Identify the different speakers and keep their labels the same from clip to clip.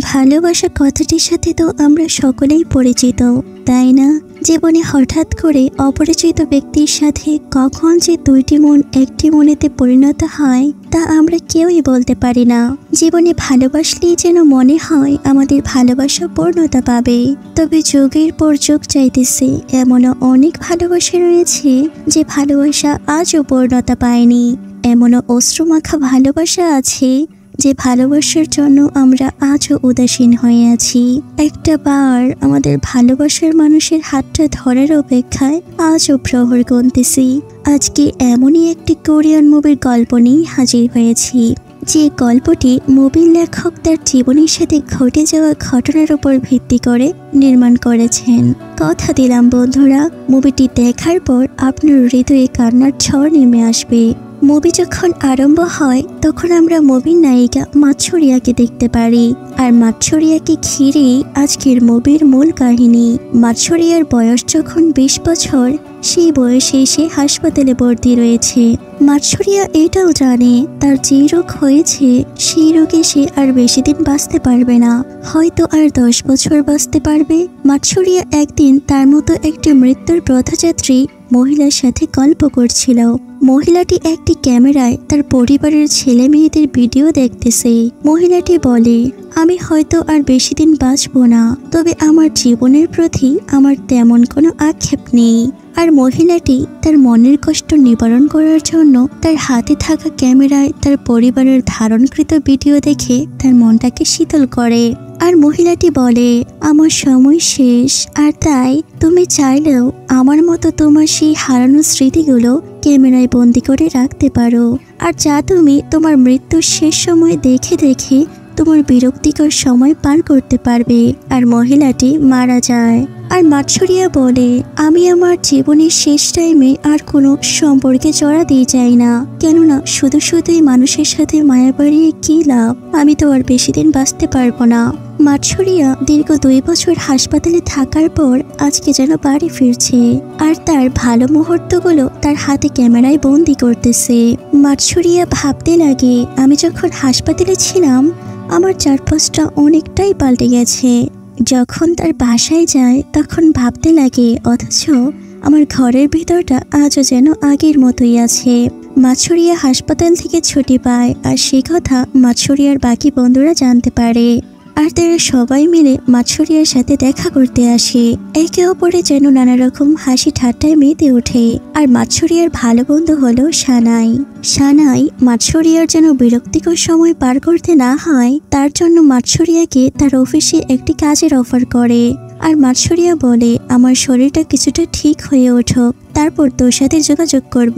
Speaker 1: ভালোবাসা কথাটির সাথে তো আমরা সকলেই পরিচিত, তাই না? জীবনে হঠাৎ করে অপরিচিত ব্যক্তির সাথে কখন যে দুইটি মন একটি মনেতে পরিণত হয় তা আমরা কেউই বলতে পারি না। জীবনে ভালোবাসলেই যেন মনে হয় আমাদের ভালোবাসা পূর্ণতা পাবে, তবে যুগের পর যুগ চাইতেছে এমনও অনেক ভালোবাসা রয়েছে যে ভালোবাসা আজও পূর্ণতা পায়নি। এমনও অশ্রুমাখা ভালোবাসা আছে যে ভালোবাসার জন্য আমরা আজও উদাসীন হয়ে আছি। একটা বার আমাদের ভালোবাসার মানুষের হাতটা ধরার অপেক্ষায় আজও প্রহর গুনতেছি। আজকে এমনই একটি কোরিয়ান মুভির গল্প নিয়ে হাজির হয়েছি, যে গল্পটি মুভির লেখক তার জীবনের সাথে ঘটে যাওয়া ঘটনার উপর ভিত্তি করে নির্মাণ করেছেন। কথা দিলাম বন্ধুরা, মুভিটি দেখার পর আপনার হৃদয়ে কান্নার ঝড় নেমে আসবে। মুভি যখন আরম্ভ হয় তখন আমরা মুভির নায়িকা মাৎসুরিয়াকে দেখতে পারি, আর মাৎসুরিয়াকে ঘিরেই আজকের মুভির মূল কাহিনী। মাৎসুরিয়ার বয়স যখন 20 বছর, সেই বয়সে সে হাসপাতালে ভর্তি রয়েছে। মাৎসুরিয়া এটাও জানে তার যে রোগ হয়েছে সেই রোগে সে আর বেশি দিন বাঁচতে পারবে না, হয়তো আর 10 বছর বাঁচতে পারবে। মাৎসুরিয়া একদিন তার মতো একটি মৃত্যুর পথযাত্রী মহিলার সাথে গল্প করছিল। মহিলাটি একটি ক্যামেরায় তার পরিবারের ছেলে মেয়েদের ভিডিও দেখতেছে। মহিলাটি বলে, আমি হয়তো আর বেশি দিন বাঁচবো না, তবে আমার জীবনের প্রতি আমার তেমন কোনো আক্ষেপ নেই। আর মহিলাটি তার মনের কষ্ট নিবারণ করার জন্য তার হাতে থাকা ক্যামেরায় তার পরিবারের ধারণকৃত ভিডিও দেখে তার মনটাকে শীতল করে। আর মহিলাটি বলে, আমার সময় শেষ, আর তাই তুমি চাইলেও আমার মতো তোমার সেই হারানো স্মৃতিগুলো ক্যামেরায় বন্দি করে রাখতে পারো, আর যা তুমি তোমার মৃত্যুর শেষ সময় দেখে দেখে তোমার বিরক্তিকর সময় পার করতে পারবে। আর মহিলাটি মারা যায়। আর মাৎসুরিয়া বলে, আমি আমার জীবনের শেষ টাইমে আর কোনো সম্পর্কে জড়াতে চাই না, কেননা শুধু শুধুই মানুষের সাথে মায়া বাড়িয়ে কি লাভ, আমি তো আর বেশি দিন বাঁচতে পারবো না। মাৎসুরিয়া দীর্ঘ 2 বছর হাসপাতালে থাকার পর আজকে যেন বাড়ি ফিরছে, আর তার ভালো মুহূর্তগুলো তার হাতে ক্যামেরায় বন্দি করতেছে। মাৎসুরিয়া ভাবতে লাগে, আমি যখন হাসপাতালে ছিলাম আমার চারপাশটা অনেকটাই পাল্টে গেছে। যখন তার বাসায় যায় তখন ভাবতে লাগে, অথচ আমার ঘরের ভিতরটা আজও যেন আগের মতোই আছে। মাৎসুরিয়া হাসপাতাল থেকে ছুটি পায়, আর সে কথা মাৎসুরিয়ার বাকি বন্ধুরা জানতে পারে। আর তারা সবাই মিলে মাৎসুরিয়ার সাথে দেখা করতে আসে। একে অপরে যেন নানা রকম হাসি ঠাট্টায় মেতে ওঠে। আর মাৎসুরিয়ার ভালো বন্ধু হলো সানাই। সানাই মাৎসুরিয়ার যেন বিরক্তিকর সময় পার করতে না হয় তার জন্য মাৎসুরিয়াকে তার অফিসে একটি কাজের অফার করে। আর মাৎসুরিয়া বলে, আমার শরীরটা কিছুটা ঠিক হয়ে উঠুক, তারপর তোর সাথে যোগাযোগ করব।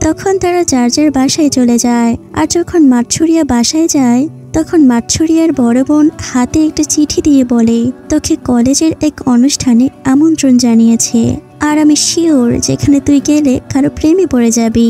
Speaker 1: তখন তারা যার যার বাসায় চলে যায়। আর যখন মাৎসুরিয়া বাসায় যায় তখন মাৎসুরিয়ার বড় বোন হাতে একটা চিঠি দিয়ে বলে, তোকে কলেজের এক অনুষ্ঠানে আমন্ত্রণ জানিয়েছে, আর আমি শিওর যেখানে তুই গেলে কারো প্রেমে পড়ে যাবি।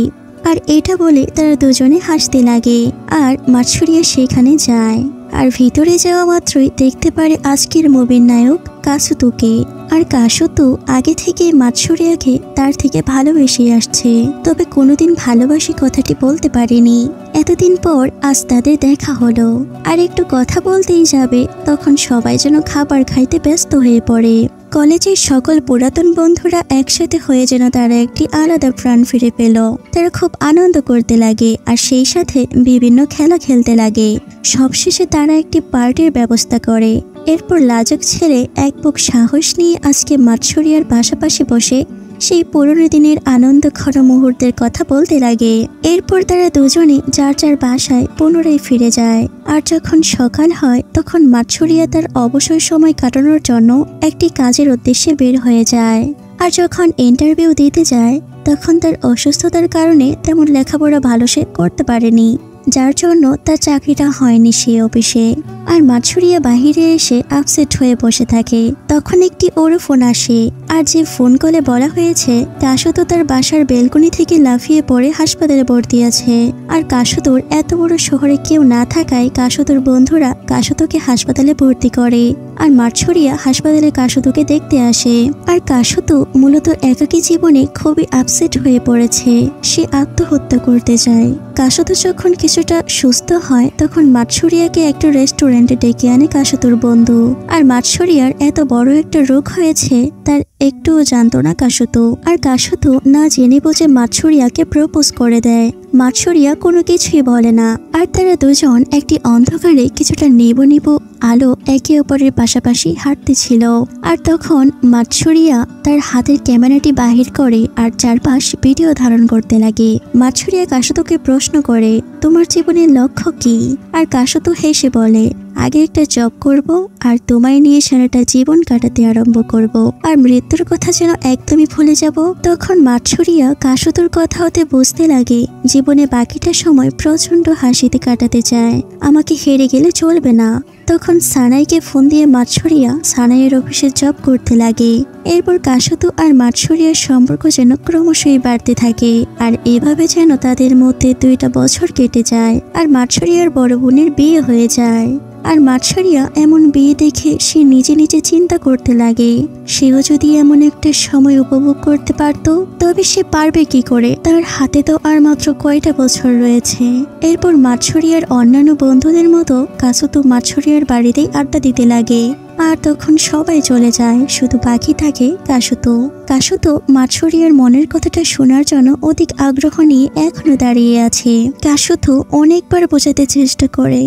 Speaker 1: আর এটা বলে তারা দুজনে হাসতে লাগে। আর মাৎসুরিয়া সেখানে যায়, আর ভিতরে যাওয়া মাত্রই দেখতে পারে আজকের মুভির নায়ক কাসুতোকে। আর কাসুতো আগে থেকে মাৎসুরিয়াকে তার থেকে ভালোবেসে আসছে, তবে কোনোদিন ভালোবাসি কথাটি বলতে পারেনি। এতদিন পর আজ তাদের দেখা হলো, আর একটু কথা বলতেই যাবে তখন সবাই যেন খাবার খাইতে ব্যস্ত হয়ে পড়ে। কলেজের সকল পুরাতন বন্ধুরা একসাথে হয়ে যেন তারা একটি আলাদা প্রাণ ফিরে পেল। তারা খুব আনন্দ করতে লাগে, আর সেই সাথে বিভিন্ন খেলা খেলতে লাগে। সবশেষে তারা একটি পার্টির ব্যবস্থা করে। এরপর লাজুক ছেলে এক বুক সাহস নিয়ে আজকে মাৎসুরিয়ার পাশাপাশি বসে সেই পুরনো দিনের আনন্দ ঘন মুহূর্তের কথা বলতে লাগে। এরপর তারা দুজনে যার যার বাসায় পুনরায় ফিরে যায়। আর যখন সকাল হয় তখন মাৎসুরিয়া তার অবসর সময় কাটানোর জন্য একটি কাজের উদ্দেশ্যে বের হয়ে যায়। আর যখন ইন্টারভিউ দিতে যায় তখন তার অসুস্থতার কারণে তেমন লেখাপড়া ভালো সে করতে পারেনি, যার জন্য তার চাকরিটা হয়নি সেই অফিসে। আর মাৎসুরিয়া বাহিরে এসে আপসেট হয়ে বসে থাকে। তখন একটি ওর ফোন আসে, আর যে ফোন কলে বলা হয়েছে কাসুতো তার বাসার বেলকনি থেকে লাফিয়ে পড়ে হাসপাতালে ভর্তি আছে। আর কাসুতোর এত বড় শহরে কেউ না থাকায় কাসুতোর বন্ধুরা কাসুতোকে হাসপাতালে ভর্তি করে। আর মাছরিয়া হাসপাতালে কাশুতুকে দেখতে আসে। আর কাশুতু মূলত একাকী জীবনে খুবই আপসেট হয়ে পড়েছে। সে আত্মহত্যা করতে চায়। কাশুতু যখন কিছুটা সুস্থ হয় তখন মাছরিয়াকে একটা রেস্টুরেন্টে ডেকে আনে কাশুতুর বন্ধু। আর মাছরিয়ার এত বড় একটা রোগ হয়েছে তার একটুও জানতো না কাশুতু। আর কাশুতু না জেনে বুঝে মাছরিয়াকে প্রপোজ করে দেয়। মাছরিয়া কোনো কিছুই বলে না। আর তারা দুজন একটি অন্ধকারে কিছুটা নেবো নেবো আলো একে অপরের পাশাপাশি হাঁটতেছিল। আর তখন মাছরিয়া তার হাতের ক্যামেরাটি বাহির করে আর চারপাশ ভিডিও ধারণ করতে লাগে। মাছরিয়া কাশুতুকে প্রশ্ন করে, তোমার জীবনের লক্ষ্য কি? আর কাশুতু হেসে বলে, আগে একটা জব করব আর তোমায় নিয়ে সারাটা জীবন কাটাতে আরম্ভ করব, আর মৃত্যুর কথা যেন একদমই ভুলে যাব। তখন মাছরিয়া কাশুতুর কথা হতে বুঝতে লাগে জীবনে বাকিটা সময় প্রচন্ড হাসিতে কাটাতে চায়। আমাকে হেরে গেলে চলবে না। তখন সানাইকে ফোন দিয়ে মাছরিয়া সানাইয়ের অফিসে জব করতে লাগে। এরপর কাশুতু আর মাছরিয়ার সম্পর্ক যেন ক্রমশই বাড়তে থাকে। আর এভাবে যেন তাদের মধ্যে 2টা বছর কেটে যায়। আর মাছরিয়ার বড় বোনের বিয়ে হয়ে যায়। আর মাছরিয়া এমন বিয়ে দেখে সে নিজে নিজে চিন্তা করতে লাগে, সেও যদি এমন একটা সময় উপভোগ করতে পারত তবে সে পারবে কি করে? তার হাতে তো আর মাত্র কয়টা বছর রয়েছে। এরপর মাছরিয়ার অন্যান্য বন্ধুদের মতো কাশুতু মাছরিয়ার বাড়িতেই আড্ডা দিতে লাগে। আর তখন সবাই চলে যায়, শুধু বাকি থাকে কাশুতু। কাশুতু মাছরিয়ার মনের কথাটা শোনার জন্য অধিক আগ্রহ নিয়ে এখনো দাঁড়িয়ে আছে। কাশুতু অনেকবার বোঝাতে চেষ্টা করে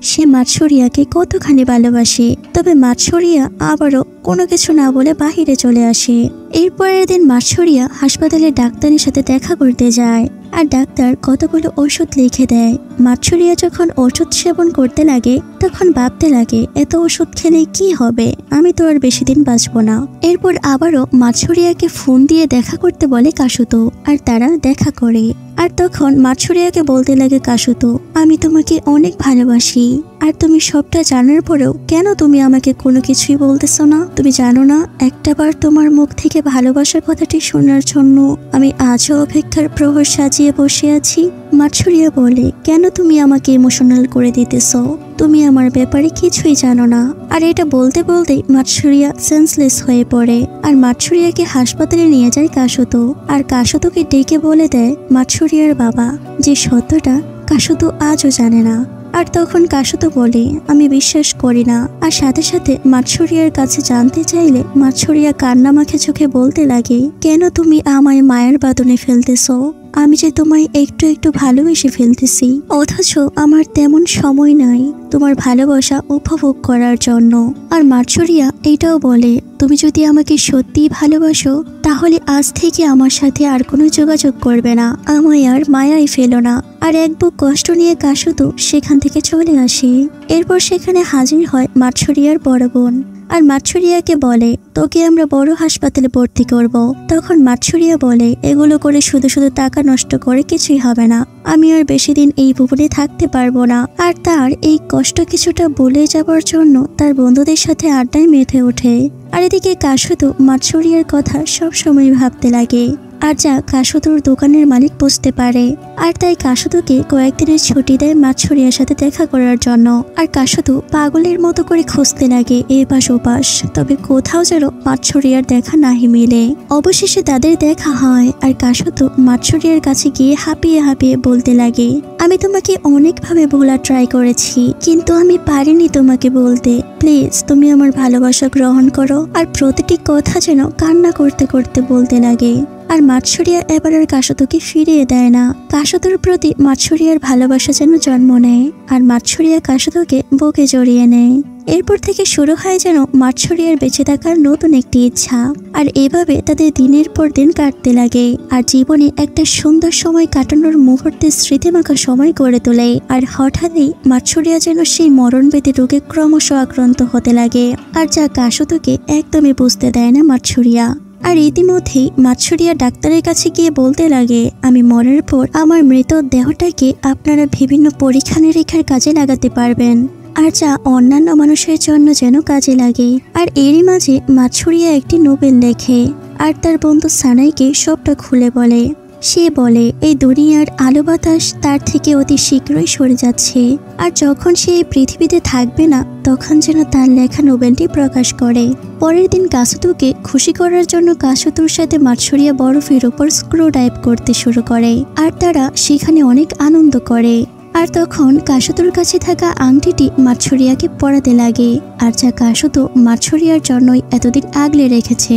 Speaker 1: সে মাছরিয়াকে কতখানি ভালোবাসে, তবে মাছরিয়া আবারও কোনো কিছু না বলে বাহিরে চলে আসে। এরপরের দিন মাছরিয়া হাসপাতালে ডাক্তারের সাথে দেখা করতে যায়। আর ডাক্তার কতগুলো ওষুধ লিখে দেয়। মাছরিয়া যখন ওষুধ সেবন করতে লাগে তখন ভাবতে লাগে, এত ওষুধ খেলে কি হবে, আমি তো আর বেশি দিন বাঁচব না। এরপর আবারও মাছরিয়াকে ফোন দিয়ে দেখা করতে বলে কাশুতু। আর তারা দেখা করে। আর তখন মাছরিয়াকে বলতে লাগে কাশুতু, আমি তোমাকে অনেক ভালোবাসি। আর তুমি সবটা জানার পরেও কেন তুমি আমাকে কোনো কিছুই বলতেছো না? তুমি জানো না একটাবার তোমার মুখ থেকে ভালোবাসার কথাটি শোনার জন্য আমি আজও অপেক্ষার প্রহর সাজিয়ে বসে আছি। মাছরিয়া বলে, কেন তুমি আমাকে ইমোশনাল করে দিতেছো? তুমি আমার ব্যাপারে কিছুই জানো না। আর এটা বলতে বলতেই মাছরিয়া সেন্সলেস হয়ে পড়ে। আর মাছরিয়াকে হাসপাতালে নিয়ে যায় কাশুতু। আর কাশুতুকে ডেকে বলে দেয় মাছরিয়ার বাবা, যে সত্যটা কাশুতু আজও জানে না। আর তখন কাশুতু বলে, আমি বিশ্বাস করি না। আর সাথে সাথে মাছরিয়ার কাছে জানতে চাইলে মাছরিয়া কান্না মাখে চোখে বলতে লাগে, কেন তুমি আমায় মায়ের বাঁধনে ফেলতেছো? আমি যে তোমায় একটু একটু ভালোবেসে ফেলতেছি, অথচ আমার তেমন সময় নাই তোমার ভালোবাসা উপভোগ করার জন্য। আর মাছরিয়া এটাও বলে, তুমি যদি আমাকে সত্যিই ভালোবাসো তাহলে আজ থেকে আমার সাথে আর কোনো যোগাযোগ করবে না, আমায় আর মায়াই ফেলো না। আর এক বুক কষ্ট নিয়ে কাশুতু সেখান থেকে চলে আসে। এরপর সেখানে হাজির হয় মাছরিয়ার বড় বোন। আর মাছরিয়াকে বলে, তোকে আমরা বড় হাসপাতালে ভর্তি করব। তখন মাছরিয়া বলে, এগুলো করে শুধু শুধু টাকা নষ্ট করে কিছুই হবে না, আমি আর বেশি দিন এই ভুবনে থাকতে পারবো না। আর তার এই কষ্ট কিছুটা ভুলে যাবার জন্য তার বন্ধুদের সাথে আড্ডায় মেতে ওঠে। আর এদিকে কাশুতু মাছরিয়ার কথা সবসময় ভাবতে লাগে। আর যা কাশুতুর দোকানের মালিক বুঝতে পারে। আর তাই কাশুতুকে কয়েকদিনের ছুটি দেয় মাছরিয়ার সাথে দেখা করার জন্য। আর কাশুতু পাগলের মতো করে খুঁজতে লাগে এপাশ ওপাশ, তবে কোথাও যেন মাছরিয়ার দেখা নাহি মেলে। অবশেষে তাদের দেখা হয়। আর কাশুতু মাছরিয়ার কাছে গিয়ে হাঁপিয়ে হাঁপিয়ে বলতে লাগে, আমি তোমাকে অনেকভাবে বলার ট্রাই করেছি, কিন্তু আমি পারিনি তোমাকে বলতে। প্লিজ তুমি আমার ভালোবাসা গ্রহণ করো। আর প্রতিটি কথা যেন কান্না করতে করতে বলতে লাগে। আর মাছরিয়া এবার আর কাশুতুকে ফিরিয়ে দেয় না। কাশুতুর প্রতি মাছরিয়ার ভালোবাসা যেন জন্ম নেয়। আর মাছরিয়া কাশুতুকে বুকে জড়িয়ে নেয়। এরপর থেকে শুরু হয় যেন মাছরিয়ার বেঁচে থাকার নতুন একটি ইচ্ছা। আর এভাবে তাদের দিনের পর দিন কাটতে লাগে। আর জীবনে একটা সুন্দর সময় কাটানোর মুহূর্তে স্মৃতিমাখা সময় গড়ে তোলে। আর হঠাৎই মাছরিয়া যেন সেই মরণবেদী রোগে ক্রমশ আক্রান্ত হতে লাগে। আর যা কাশুতুকে একদমই বুঝতে দেয় না মাছরিয়া। আর ইতিমধ্যেই মাছরিয়া ডাক্তারের কাছে গিয়ে বলতে লাগে, আমি মরার পর আমার মৃত দেহটাকে আপনারা বিভিন্ন পরীক্ষা নিরীক্ষার কাজে লাগাতে পারবেন, আর যা অন্যান্য মানুষের জন্য যেন কাজে লাগে। আর এরই মাঝে মাছরিয়া একটি নোবেল লেখে। আর তার বন্ধু সানাইকে সবটা খুলে বলে। সে বলে এই দুনিয়ার আলো বাতাস তার থেকে অতি শীঘ্রই সরে যাচ্ছে, আর যখন সে এই পৃথিবীতে থাকবে না তখন যেন তার লেখা নোবেলটি প্রকাশ করে। পরের দিন কাসুতুকে খুশি করার জন্য কাসুতুর সাথে মাৎসুরিয়া বরফের উপর স্ক্রু ডাইভ করতে শুরু করে, আর তারা সেখানে অনেক আনন্দ করে। আর তখন কাসুতুর কাছে থাকা আংটিটি মাৎসুরিয়াকে পরাতে লাগে, আর যা কাসুতু মাৎসুরিয়ার জন্যই এতদিন আগলে রেখেছে।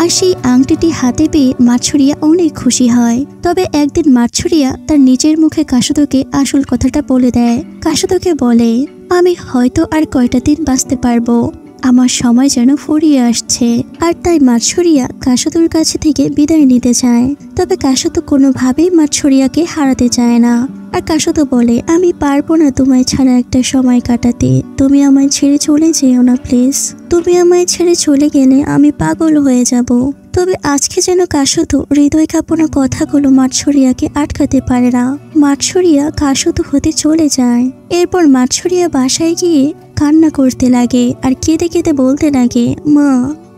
Speaker 1: আর সেই আংটিটি হাতে পেয়ে মাৎসুরিয়া অনেক খুশি হয়। তবে একদিন মাৎসুরিয়া তার নিজের মুখে কাসুতুকে আসল কথাটা বলে দেয়। কাসুতুকে বলে, আমি হয়তো আর কয়টা দিন বাঁচতে পারবো, আমার সময় যেন ফুরিয়ে আসছে। আর তাই মাৎসুরিয়া কাসুতুর কাছে থেকে বিদায় নিতে চায়। তবে কাসুতু কোনোভাবেই মাৎসুরিয়াকে হারাতে চায় না। আর কাসুতু বলে, আমি পারবো না তোমায় ছাড়া একটা সময় কাটাতে, তুমি আমায় ছেড়ে চলে যেও না প্লিজ, তুমি আমায় ছেড়ে চলে গেলে আমি পাগল হয়ে যাব। তবে আজকে যেন কাসুতু হৃদয় কাঁপানো কথাগুলো মাৎসুরিয়াকে আটকাতে পারে না। মাৎসুরিয়া কাসুতু হতে চলে যায়। এরপর মাৎসুরিয়া বাসায় গিয়ে কান্না করতে লাগে, আর কেঁদে কেঁদে বলতে লাগে, মা,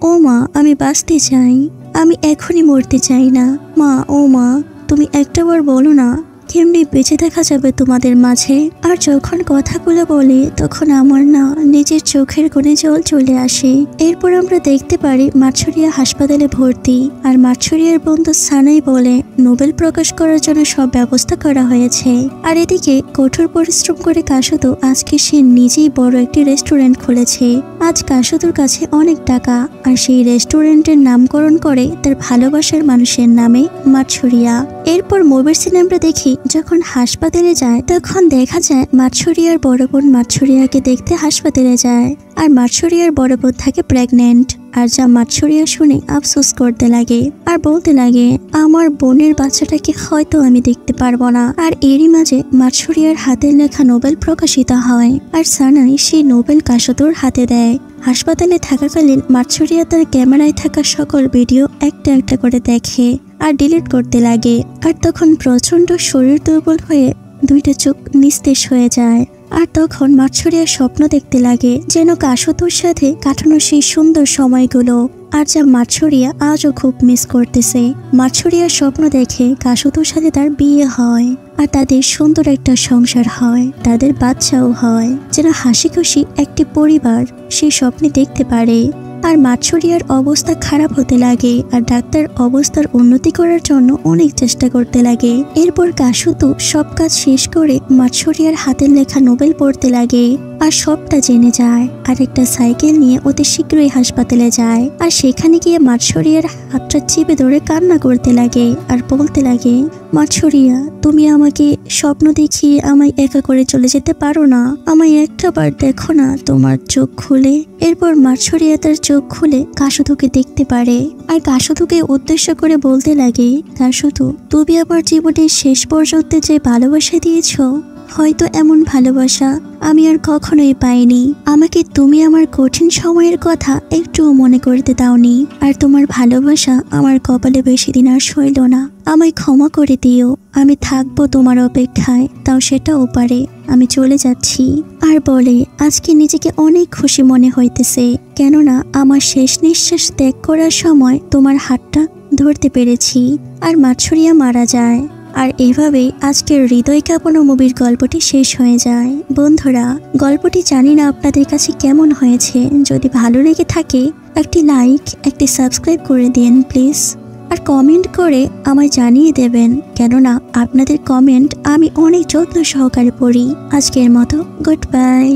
Speaker 1: ও মা, আমি বাঁচতে চাই, আমি এখনই মরতে চাই না। মা, ও মা, তুমি একটাবার বলো না কেমনি বেঁচে দেখা যাবে তোমাদের মাঝে। আর যখন কথাগুলো বলে তখন আমার না নিজের চোখের কোণে জল চলে আসে। এরপর আমরা দেখতে পারি মাৎসুরিয়া হাসপাতালে ভর্তি, আর মাৎসুরিয়ার বন্ধু সানাই বলে নোবেল প্রকাশ করার জন্য সব ব্যবস্থা করা হয়েছে। আর এদিকে কঠোর পরিশ্রম করে কাসুতু আজকে সে নিজেই বড় একটি রেস্টুরেন্ট খুলেছে। আজ কাসুতুর কাছে অনেক টাকা, আর সেই রেস্টুরেন্টের নামকরণ করে তার ভালোবাসার মানুষের নামে মাৎসুরিয়া। এরপর মুভির সিনে আমরা দেখি যখন হাসপাতালে যায় তখন দেখা যায় মাৎসুরিয়ার বড় বোন মাৎসুরিয়াকে দেখতে হাসপাতালে যায়, আর মাৎসুরিয়ার বড় বোন থাকে প্রেগনেন্ট। আর যা মাৎসুরিয়া শুনে আফসোস করতে লাগে, আর বলতে লাগে, আমার বোনের বাচ্চাটাকে হয়তো আমি দেখতে পারবো না। আর এরই মাঝে মাৎসুরিয়ার হাতের লেখা নোবেল প্রকাশিত হয়, আর সানাই সেই নোবেল কাসুতুর হাতে দেয়। হাসপাতালে থাকাকালীন মাৎসুরিয়া তার ক্যামেরায় থাকা সকল ভিডিও একটা একটা করে দেখে আর ডিলিট করতে লাগে। আর তখন প্রচন্ড শরীর দুর্বল হয়ে দুইটা চোখ নিস্তেজ হয়ে যায়। আর তখন মাৎসুরিয়া স্বপ্ন দেখতে লাগে যেন কাসুতুর সাথে কাটানো সেই সুন্দর সময়গুলো, আর যা মাৎসুরিয়া আজও খুব মিস করতেছে। মাৎসুরিয়ার স্বপ্ন দেখে কাসুতুর সাথে তার বিয়ে হয়, আর তাদের সুন্দর একটা সংসার হয়, তাদের বাচ্চাও হয়, যেন হাসি খুশি একটি পরিবার সেই স্বপ্নে দেখতে পারে। আর মাৎসুরিয়ার অবস্থা খারাপ হতে লাগে, আর ডাক্তার অবস্থার উন্নতি করার জন্য অনেক চেষ্টা করতে লাগে। এরপর কাসুতু সব কাজ শেষ করে মাৎসুরিয়ার হাতের লেখা নোবেল পড়তে লাগে, আর সবটা জেনে যায়। আর একটা সাইকেল নিয়ে অতি শীঘ্রই হাসপাতালে যায়, আর সেখানে গিয়ে মাৎসুরিয়ার হাতটা চেপে ধরে কান্না করতে লাগে, আর বলতে লাগে, মাৎসুরিয়া, তুমি আমাকে স্বপ্ন দেখিয়ে আমায় একা করে চলে যেতে পারো না, আমায় একটাবার দেখো না তোমার চোখ খুলে। এরপর মাৎসুরিয়া তার চোখ খুলে কাসুতুকে দেখতে পারে, আর কাসুতুকে উদ্দেশ্য করে বলতে লাগে, কাসুতু, তুমি আমার জীবনের শেষ পর্যন্ত যে ভালোবাসা দিয়েছো, হয়তো এমন ভালোবাসা আমি আর কখনোই পাইনি। আমাকে তুমি আমার কঠিন সময়ের কথা একটুও মনে করতে দাওনি, আর তোমার ভালোবাসা আমার কপালে বেশি দিন আর সইল না। আমায় ক্ষমা করে দিও, আমি থাকবো তোমার অপেক্ষায়, তাও সেটাও পারে আমি চলে যাচ্ছি। আর বলে, আজকে নিজেকে অনেক খুশি মনে হইতেছে, কেননা আমার শেষ নিঃশ্বাস ত্যাগ করার সময় তোমার হাতটা ধরতে পেরেছি। আর মাৎসুরিয়া মারা যায়। আর এভাবেই আজকের হৃদয় কাঁপানো মুভির গল্পটি শেষ হয়ে যায়। বন্ধুরা, গল্পটি জানি না আপনাদের কাছে কেমন হয়েছে, যদি ভালো লেগে থাকে একটি লাইক, একটি সাবস্ক্রাইব করে দিন প্লিজ, আর কমেন্ট করে আমায় জানিয়ে দেবেন, কেননা আপনাদের কমেন্ট আমি অনেক যত্ন সহকারে পড়ি। আজকের মতো গুড বাই।